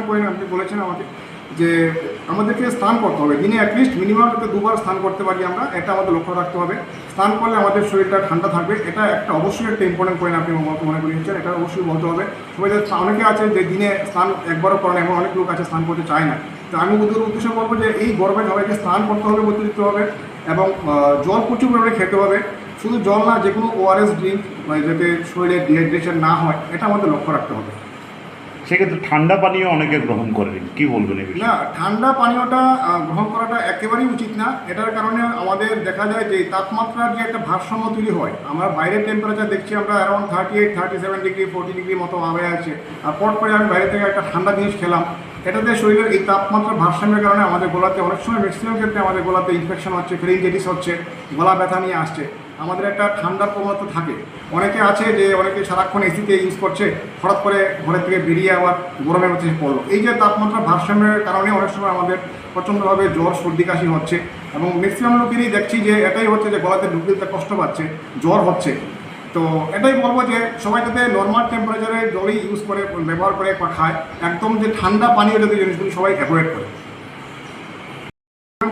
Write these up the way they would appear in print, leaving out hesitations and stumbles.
Point আপনি বলেছেন আমাকে যে আমাদেরকে স্নান করতে হবে, দিনে অ্যাটলিস্ট মিনিমাম 2বার স্নান করতে পারি আমরা, এটা আমাদের লক্ষ্য রাখতে হবে। স্নান করলে আমাদের শরীরটা ঠান্ডা থাকবে, এটা একটা অবশ্যই একটা ইম্পর্টেন্ট পয়েন্ট আপনি মনে করিয়েছেন, এটা অবশ্যই বলতে হবে। সবাই অনেকে আছে যে দিনে স্নান একবারও করে না, এমন অনেক লোক আছে স্নান করতে চায় না। তো আমি ওদের উদ্দেশ্যে বলবো যে এই গরমে সবাইকে স্নান করতে হবে, অতিরিক্ত হবে, এবং জল প্রচুর পরিমাণে খেতে হবে। শুধু জল না, যে কোনো ওআরএস ড্রিঙ্ক যাতে শরীরে ডিহাইড্রেশন না হয়, এটা আমাদের লক্ষ্য রাখতে হবে। সেক্ষেত্রে ঠান্ডা পানীয় অনেকে গ্রহণ করেন, কি বলবেন এই বিষয়ে? না, ঠান্ডা পানীয়টা গ্রহণ করাটা একেবারেই উচিত না। এটার কারণে আমাদের দেখা যায় যে তাপমাত্রার যে একটা ভারসাম্য তৈরি হয়, আমরা বাইরের টেম্পারেচার দেখছি আমরা অ্যারাউন্ড 38, 37 ডিগ্রি, 40 ডিগ্রি মতো হয়ে আছে, আর পট করে আমি বাইরে থেকে একটা ঠান্ডা জিনিস খেলাম, এটাতে শরীরের এই তাপমাত্রার ভারসাম্যের কারণে আমাদের গলাতে অনেক সময় ম্যাক্সিমাম ক্ষেত্রে আমাদের গলাতে ইনফেকশন হচ্ছে, ফ্যারিঞ্জাইটিস হচ্ছে, গলা ব্যথা নিয়ে আসছে। আমাদের একটা ঠান্ডার প্রবণতা থাকে। অনেকে আছে যে অনেকে সারাক্ষণ এসিতে ইউজ করছে, হঠাৎ করে ঘরের থেকে বেরিয়ে আবার গরমের মধ্যে পড়লো। এই যে তাপমাত্রার ভারসাম্যের কারণে অনেক সময় আমাদের প্রচণ্ডভাবে জ্বর, সর্দি, কাশি হচ্ছে, এবং ম্যাক্সিমাম লোকেরই দেখছি যে এটাই হচ্ছে যে গলাতে ঢুকতে কষ্ট পাচ্ছে, জ্বর হচ্ছে। তো এটাই বলবো যে সবাই যাতে নর্মাল টেম্পারেচারে জলই ইউজ করে, ব্যবহার করে বা খায়, একদম যে ঠান্ডা পানীয় যাতে জিনিসগুলো সবাই অ্যাভয়েড করে।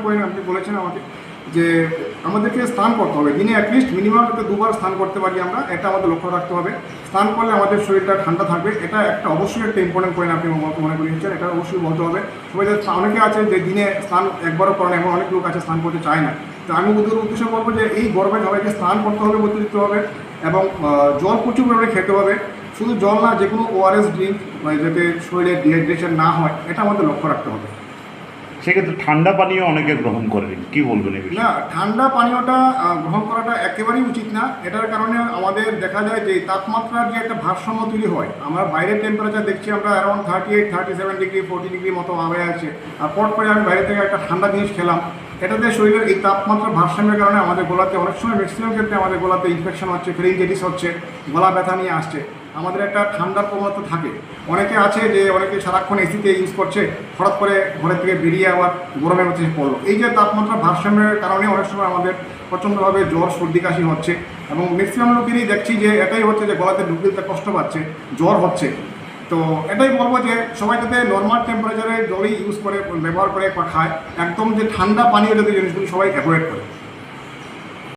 পয়েন্ট আপনি বলেছেন আমাকে যে আমাদেরকে স্নান করতে হবে, দিনে অ্যাটলিস্ট মিনিমাম 2বার স্নান করতে পারি আমরা, এটা আমাদের লক্ষ্য রাখতে হবে। স্নান করলে আমাদের শরীরটা ঠান্ডা থাকবে, এটা একটা অবশ্যই একটা ইম্পর্টেন্ট পয়েন্ট আপনি মনে করিয়েছেন, এটা অবশ্যই বলতে হবে। সবাই অনেকে আছে যে দিনে স্নান একবারও করে না, এমন অনেক লোক আছে স্নান করতে চায় না। তো আমি ওদের উদ্দেশ্যে বলবো যে এই গরমে সবাইকে স্নান করতে হবে, অতিরিক্ত হবে, এবং জল প্রচুর পরিমাণে খেতে হবে। শুধু জল না, যে কোনো ওআরএস ড্রিঙ্ক যাতে শরীরে ডিহাইড্রেশন না হয়, এটা আমাদের লক্ষ্য রাখতে হবে। সেক্ষেত্রে ঠান্ডা পানীয় অনেকে গ্রহণ করেন, কি বলবেন এই বিষয়ে? না, ঠান্ডা পানীয়টা গ্রহণ করাটা একেবারেই উচিত না। এটার কারণে আমাদের দেখা যায় যে তাপমাত্রার যে একটা ভারসাম্য তৈরি হয়, আমরা বাইরের টেম্পারেচার দেখছি আমরা অ্যারাউন্ড 38, 37 ডিগ্রি, 40 ডিগ্রি মতো হয়ে আছে, আর পট করে আমি বাইরে থেকে একটা ঠান্ডা জিনিস খেলাম, এটাতে শরীরের এই তাপমাত্রার ভারসাম্যের কারণে আমাদের গলাতে অনেক সময় ম্যাক্সিমাম ক্ষেত্রে আমাদের গলাতে ইনফেকশন হচ্ছে, ফ্যারিঞ্জাইটিস হচ্ছে, গলা ব্যথা নিয়ে আসছে। আমাদের একটা ঠান্ডার প্রবণতা থাকে। অনেকে আছে যে অনেকে সারাক্ষণ এসিতে ইউজ করছে, হঠাৎ করে ঘরের থেকে বেরিয়ে আবার গরমের মধ্যে পড়লো। এই যে তাপমাত্রার ভারসাম্যের কারণে অনেক সময় আমাদের প্রচণ্ডভাবে জ্বর, সর্দি, কাশি হচ্ছে, এবং ম্যাক্সিমাম লোকেরই দেখছি যে এটাই হচ্ছে যে গলাতে ঢুকতে কষ্ট পাচ্ছে, জ্বর হচ্ছে। তো এটাই বলবো যে সবাই যাতে নর্মাল টেম্পারেচারে জলই ইউজ করে, ব্যবহার করে বা খায়, একদম যে ঠান্ডা পানীয় যাতে জিনিসগুলো সবাই অ্যাভয়েড করে।